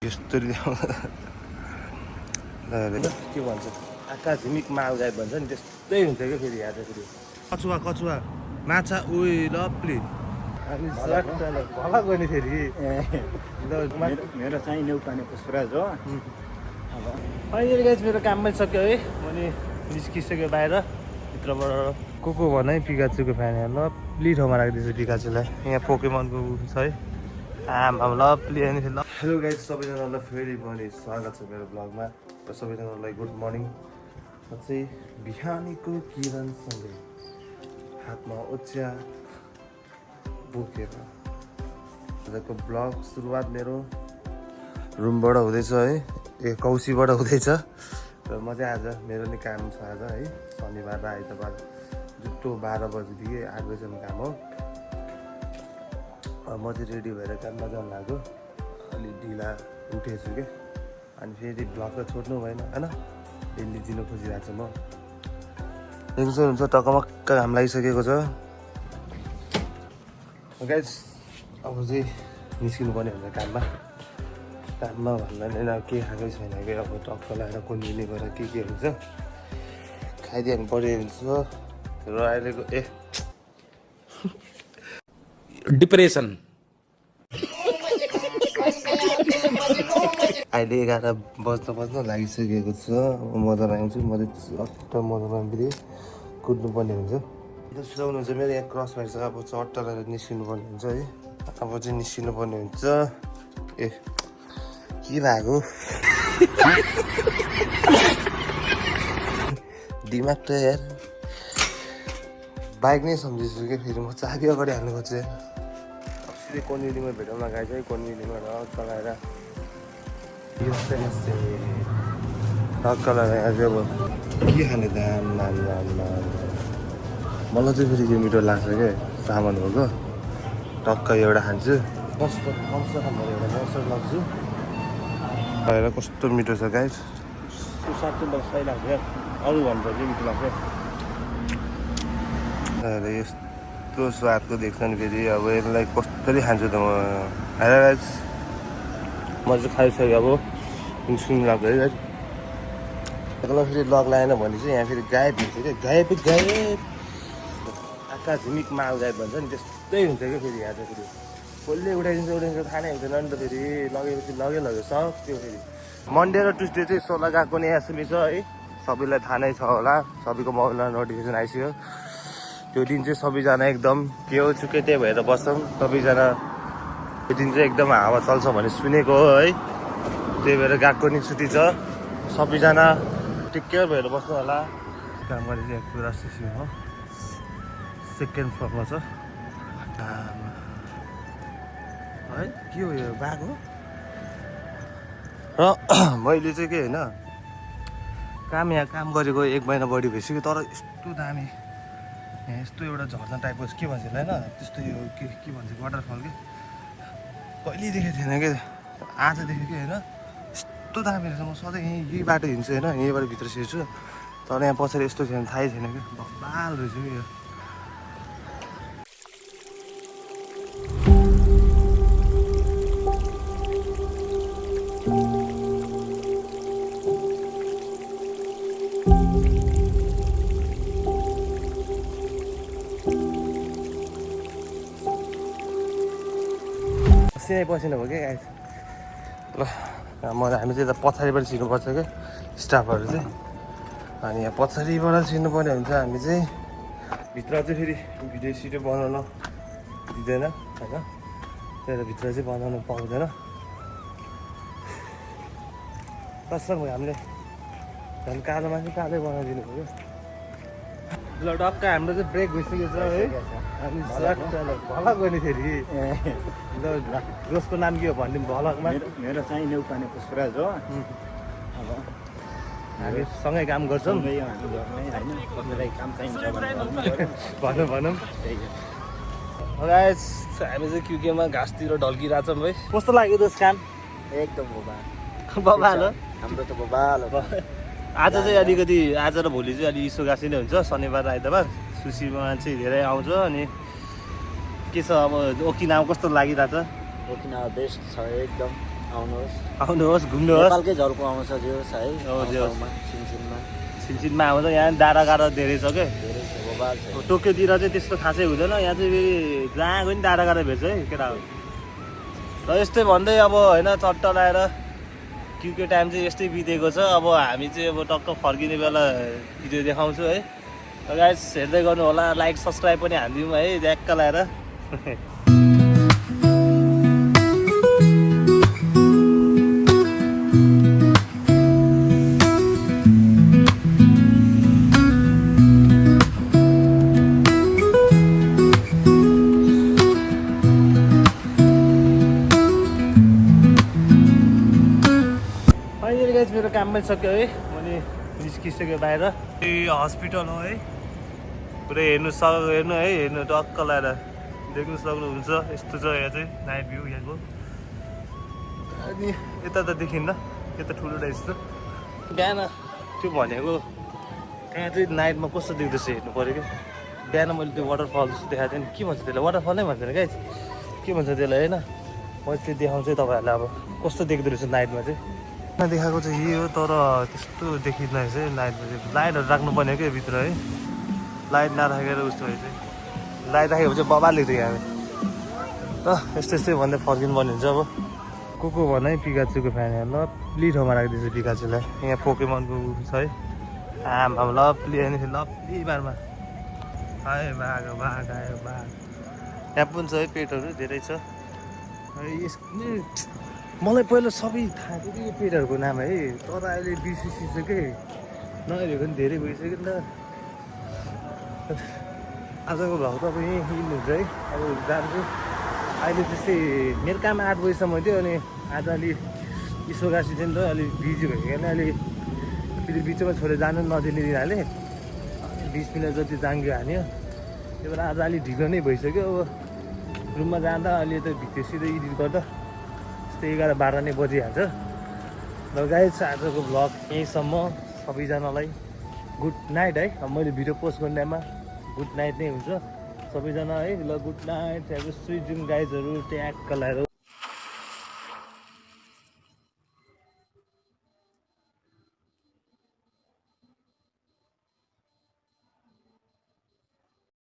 यस्तो के भन्छ आकाश झिमिक माल गाई भन्छ नि त्यस्तै हुन्छ क्या फेरि आज फेरि कछुवा कछुवा माछा उयो लप्ली अनि भला गयो फेरि मेरो चाहिँ नेउपाने पुष्पराज हो। अब अहिले गाइस मेरो काम पनि सक्यो है मैले निस्किसक्यो बाहिर भित्रबाट को भन है पिकाचुको फ्यान लप्ली ठाउँमा राखिदिन्छु पिकाचुलाई यहाँ पोकेमनको छ है आमा लप्ली अनि हेलो गाइस सबैजनालाई फेरि पनि स्वागत छ मेरो ब्लगमा र सबैजनालाई गुड मर्निङ। म चाहिँ बिहानीको किरणसँगै हातमा ओछ्या बोकेर आजको ब्लग सुरुवात मेरो रुमबाट हुँदैछ है कौसीबाट हुँदैछ र म चाहिँ आज मेरो नि काम छ आज है शनिबार र आइतबार जुट्टो 12 बजीदेखि 8 बजीसम्म काम हो। म चाहिँ रेडी भएर काममा जानु लाग्यो अलि ढिला उठेछु क्या अनि फेरि ब्लग त छोड्नु भएन होइन डेली दिनु खोजिरहेको छु म हुन्छ टकमक्क घाम लागिसकेको छ गाइस। अब चाहिँ निस्किनु पर्ने हुन्छ काममा भन्दा नि के खाएकै छैन कि अब टक्क लगाएर कुन्दिनी गएर के हुन्छ खाइदिनु पर्ने हुन्छ र अहिलेको डिप्रेसन अहिले 11 बज्न लागिसकेको छ। मजा लगाउँछु म चाहिँ चट्ट मजा फेरि कुद्नुपर्ने हुन्छ सुझाउनुहुन्छ मेरो यहाँ क्रस भइसक्यो अब चट्ट लगाएर निस्किनु पर्ने हुन्छ है अब चाहिँ निस्किनु पर्ने हुन्छ के भएको दिमाग त यार बाइक नै सम्झिन्छु कि फेरि म चाबी अगाडि हाल्नु खोज्छु सिधै कोनिलीमा भेटौँ लगाएछ है कोनिलीमा टक्क लगाएर टक्क लगाएर चाहिँ अब के खाने दाम मलाई चाहिँ फेरि यो मिठो लाग्छ क्या सामान भएको टक्क एउटा खान्छु कस्तो खानु एउटा मसर लाग्छु भएर कस्तो मिठो छ गाइस साँच्चै मलाई सही लाग्छ अरू भन्दा चाहिँ मिठो लाग्छ यस्तो स्वादको देख्छ नि फेरि अब यसलाई कसरी खान्छु त म आएर गाइस म चाहिँ खाइसकेँ अब निस्किनु लाग्यो है गाइस त्यसलाई फेरि लग लगाएन भने चाहिँ यहाँ फेरि गायब हुन्छ क्या गायब आकाश झिमिक माल गायब भन्छ नि त्यस्तै हुन्छ क्या फेरि आज फेरि कसले उठाइदिन्छ थाहा नै हुँदैन नि त फेरि लगेपछि लग्यो सक्यो फेरि मन्डे र ट्युसडे चाहिँ 16 गएको नि एसएमएस छ है सबैलाई थाहा नै छ होला सबैको मोबाइलमा नोटिफिकेसन आइसक्यो त्यो दिन चाहिँ सबैजना एकदम के हो चुके त्यही भएर बस्छौँ सबैजना त्यो दिन चाहिँ एकदम हावा चल्छ भने सुनेको हो है त्यही भएर गएको नि छुट्टी छ सबैजना टेक केयर भएर बस्नु होला। काम गरेर चाहिँ पुरा सिसी हो सेकेन्ड फ्लोरमा छ है के हो यो बाघ हो र मैले चाहिँ के होइन यहाँ काम गरेको 1 महिना बढी भइसक्यो तर यस्तो दामी यहाँ यस्तो एउटा झर्ना टाइपको के भन्छ होइन त्यस्तो यो के भन्छ वाटरफल के कहिले देखेको थिएन कि आज देखेँ कि होइन यस्तो दामी रहेछ म सधैँ यही बाटो हिँड्छु होइन यहीँबाट भित्र छिर्छु तर यहाँ पछाडि यस्तो थिएन थाहै थिएन कि बबाल रहेछ कि यो सिनै पसिना भयो क्या गाइस ल हामी चाहिँ यता पछाडिबाट छिर्नुपर्छ क्या स्टाफहरू चाहिँ अनि यहाँ पछाडिबाट छिर्नुपर्ने हुन्छ हामी चाहिँ भित्र चाहिँ फेरि भिडियो सिडियो बनाउन दिँदैन होइन त्यही भएर भित्र चाहिँ बनाउनु पाउँदैन कसम हामीले झन् कालोमा चाहिँ कालै बनाइदिनु पऱ्यो ल टक्क हाम्रो चाहिँ ब्रेक भइसकेको छ है अनि भला गयो नि फेरि ल जसको नाम के हो भनिदिउँ भलकमा मेरो चाहिँ नेउपाने पुष्पराज हो। अब हामी सँगै काम गर्छौँ कसैलाई काम चाहिन्छ भनौँ गाइस हामी चाहिँ क्युकेमा घाँसतिर ढल्किरहेछौँ है कस्तो लाग्यो दोस काम एकदम बबाल हो हाम्रो त बबाल हो। आज चाहिँ अलिकति आज र भोलि चाहिँ अलिक इसोगासी नै हुन्छ शनिबार आइतबार सुसीमा मान्छे धेरै आउँछ अनि के छ अब ओकिनावा कस्तो लागिरहेछ ओकिनावा बेस्ट छ एकदम आउनुहोस् घुम्नुहोस्। नेपालकै झल्को आउँछ जो है जे होस्। सिनसिनमा सिनसिनमा आउँछ। यहाँ डाँडा धेरै छ क्या। धेरै छ बबाल छ। टोकियोतिर चाहिँ त्यस्तो खासै हुँदैन। यहाँ चाहिँ फेरि जहाँ गयो नि डाँडा भेट्छ है केटाहरू। र यस्तै भन्दै अब होइन चट्ट लगाएर क्युके टाइम चाहिँ यस्तै बितेको छ। अब हामी चाहिँ अब टक्क फर्किने बेला भिडियो देखाउँछु है। र गाइस हेर्दै गर्नु होला। लाइक सब्सक्राइब पनि हानिदिउँ है ज्याक्क लगाएर। मेरो काम पनि सक्यो है। मैले निस्किसक्यो बाहिर। यो हस्पिटल हो है। पुरै हेर्नु है हेर्नु टक्क लगाएर देख्नु सक्नुहुन्छ। यस्तो छ यहाँ चाहिँ नाइट भ्यू यहाँको। अनि यता त देखिन्न यता ठुलो रहेछ त। बिहान त्यो भनेको त्यहाँ चाहिँ नाइटमा कस्तो देख्दैछ हेर्नु पऱ्यो क्या। बिहान मैले त्यो वाटरफल जस्तो देखाएको थिएँ नि। के भन्छ त्यसलाई वाटरफल नै भन्छ क्या। के भन्छ त्यसलाई होइन। मैले त्यो देखाउँछु तपाईँहरूलाई अब कस्तो देख्दो रहेछ नाइटमा चाहिँ। देखाएको चाहिँ यही हो तर त्यस्तो देखिँदैन रहेछ है लाइटमा चाहिँ। लाइटहरू राख्नुपर्ने हो क्या भित्र है। लाइट नराखेर उस्तो भए चाहिँ लाइट राखेको चाहिँ बबाल देख्थ्यो यहाँ र यस्तै भन्दै फर्किनु पर्ने हुन्छ। अब को भन है पिकाचुको फ्यान यहाँ लप्ली ठाउँमा राखिदिन्छ पिकाचुलाई। यहाँ पोकेमनको छ है। आमा लप्ली होइन लप्ली बारमा आयो बाघ आयो बाघ। यहाँ पनि छ है पेटहरू धेरै छ। मलाई पहिला सबै थाहा थियो कि यो पेटहरूको नाम है तर अहिले बिर्सिसक्यो नहेरेको पनि धेरै भइसक्यो नि त। आजको भ्लग त अब यहीँ हिँड्नुहुन्छ है। अब जान्छु अहिले त्यस्तै मेरो काम 8 बजीसम्म थियो। अनि आज अलि इसोगासी थियो नि त अलिक बिजी भएको कारण अलि फेरि बिचमा छोडेर जानु नदिने दिनाले 20 मिनट जति जाङ्गो हान्यो। त्यही भएर आज अलिक ढिलो नै भइसक्यो। अब रुममा जाँदा अलि यता भित्र सिधै एडिट गर्दा 11-12 नै बजिहाल्छ। र गाइस आजको भ्लग यहीँसम्म। सबैजनालाई गुड नाइट है। अब मैले भिडियो पोस्ट गर्ने टाइममा गुड नाइट नै हुन्छ सबैजना है। ल गुड नाइट। स्विट ड्रिम गाइजहरू ट्याक्क लगाएर।